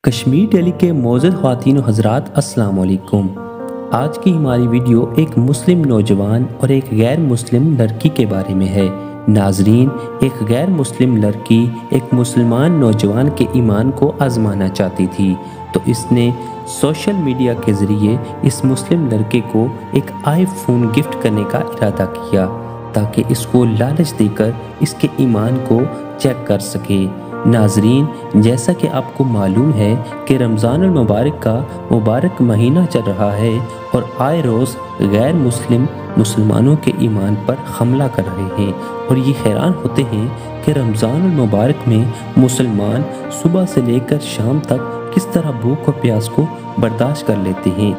Kashmir daily کے معزز خواتین و حضرات السلام علیکم۔ آج کی ہماری ویڈیو ایک مسلم نوجوان اور ایک غیر مسلم لڑکی کے بارے میں ہے۔ ناظرین، ایک غیر مسلم لڑکی ایک مسلمان نوجوان کے ایمان کو آزمانا چاہتی تھی تو اس نے سوشل میڈیا کے ذریعے اس مسلم لڑکے کو ایک آئی فون گفٹ کرنے کا ارادہ کیا تاکہ اس کو لالچ دے کر اس کے ایمان کو چیک کر سکے۔ ناظرین، جیسا کہ آپ کو معلوم ہے کہ رمضان المبارک کا مبارک مہینہ چل رہا ہے اور آئے روز غیر مسلم مسلمانوں کے ایمان پر حملہ کر رہے ہیں اور یہ حیران ہوتے ہیں کہ رمضان المبارک میں مسلمان صبح سے لے کر شام تک کس طرح بھوک و پیاس کو برداشت کر لیتے ہیں۔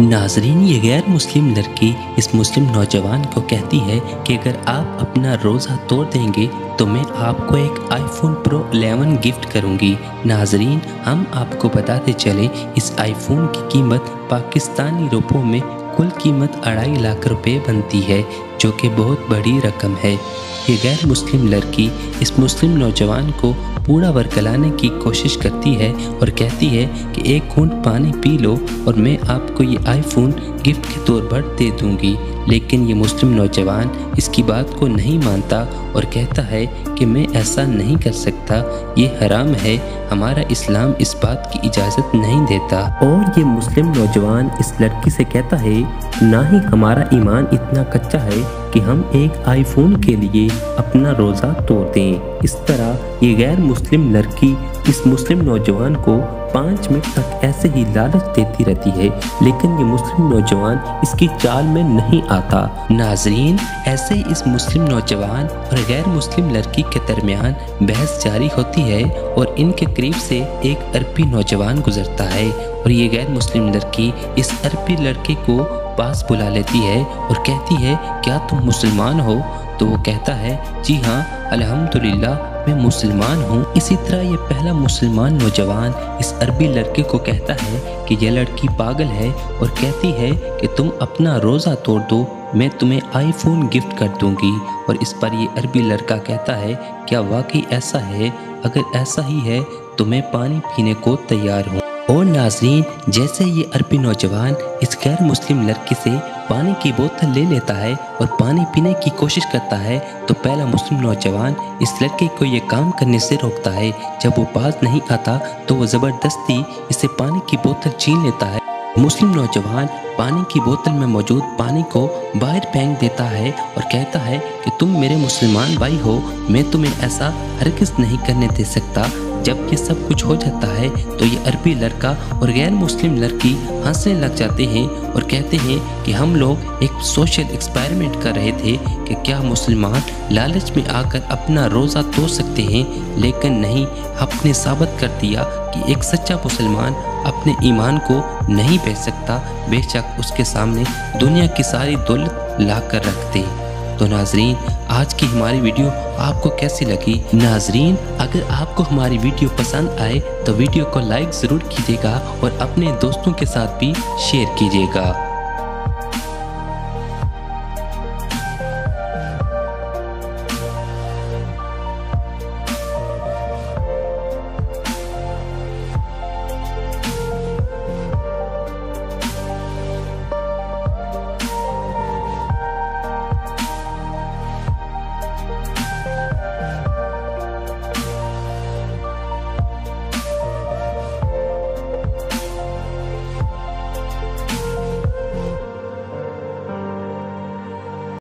ناظرین، یہ غیر مسلم لڑکی اس مسلم نوجوان کو کہتی ہے کہ اگر آپ اپنا روزہ توڑ دیں گے تو میں آپ کو ایک آئی فون پرو 11 گفٹ کروں گی۔ ناظرین، ہم آپ کو بتاتے چلیں اس آئی فون کی قیمت پاکستانی روپوں میں کل قیمت 2.5 لاکھ روپے بنتی ہے، جو کہ بہت بڑی رقم ہے۔ یہ غیر مسلم لڑکی اس مسلم نوجوان کو پورا ورگلانے کی کوشش کرتی ہے اور کہتی ہے کہ ایک گھونٹ پانی پی لو اور میں آپ کو یہ آئی فون گفٹ کے طور پر دے دوں گی، لیکن یہ مسلم نوجوان اس کی بات کو نہیں مانتا اور کہتا ہے کہ میں ایسا نہیں کر سکتا، یہ حرام ہے، ہمارا اسلام اس بات کی اجازت نہیں دیتا۔ اور یہ مسلم نوجوان اس لڑکی سے کہتا ہے نہ ہی ہمارا ایمان اتنا کچا ہے کہ ہم ایک آئی فون کے لیے اپنا روزہ توڑ دیں۔ اس طرح یہ غیر مسلم لڑکی اس مسلم نوجوان کو 5 منٹ تک ایسے ہی لالچ دیتی رہتی ہے، لیکن یہ مسلم نوجوان اس کی چال میں نہیں آتا۔ ناظرین، ایسے ہی اس مسلم نوجوان اور غیر مسلم لڑکی کے درمیان بحث جاری ہوتی ہے اور ان کے قریب سے ایک عربی نوجوان گزرتا ہے اور یہ غیر مسلم لڑکی اس عربی لڑکے کو پاس بلا لیتی ہے اور کہتی ہے کیا تم مسلمان ہو؟ تو وہ کہتا ہے جی ہاں الحمدللہ میں مسلمان ہوں۔ اسی طرح یہ پہلا مسلمان نوجوان اس عربی لڑکے کو کہتا ہے کہ یہ لڑکی پاگل ہے اور کہتی ہے کہ تم اپنا روزہ توڑ دو، میں تمہیں آئی فون گفٹ کر دوں گی، اور اس پر یہ عربی لڑکا کہتا ہے کیا واقعی ایسا ہے؟ اگر ایسا ہی ہے تو میں پانی پینے کو تیار ہوں۔ اور ناظرین، جیسے یہ عربی نوجوان اس غیر مسلم لڑکی سے پانی کی بوتل لے لیتا ہے اور پانی پینے کی کوشش کرتا ہے تو پہلا مسلم نوجوان اس لڑکے کو یہ کام کرنے سے روکتا ہے۔ جب وہ پاس نہیں آتا تو وہ زبردستی اسے پانی کی بوتل چھین لیتا ہے۔ مسلم نوجوان پانی کی بوتل میں موجود پانی کو باہر پھینک دیتا ہے اور کہتا ہے کہ تم میرے مسلمان بھائی ہو، میں تمہیں ایسا ہرگز نہیں کرنے دے سکتا۔ جب یہ سب کچھ ہو جاتا ہے تو یہ عربی لڑکا اور غیر مسلم لڑکی ہنسنے لگ جاتے ہیں اور کہتے ہیں کہ ہم لوگ ایک سوشل ایکسپیریمنٹ کر رہے تھے کہ کیا مسلمان لالچ میں آ کر اپنا روزہ توڑ سکتے ہیں، لیکن نہیں، ہم نے ثابت کر دیا کہ ایک سچا مسلمان اپنے ایمان کو نہیں بیچ سکتا، بے شک اس کے سامنے دنیا کی ساری دولت لا کر رکھ دے۔ تو ناظرین، آج کی ہماری ویڈیو آپ کو کیسی لگی؟ ناظرین، اگر آپ کو ہماری ویڈیو پسند آئے تو ویڈیو کو لائک ضرور کیجیے گا اور اپنے دوستوں کے ساتھ بھی شیئر کیجیے گا۔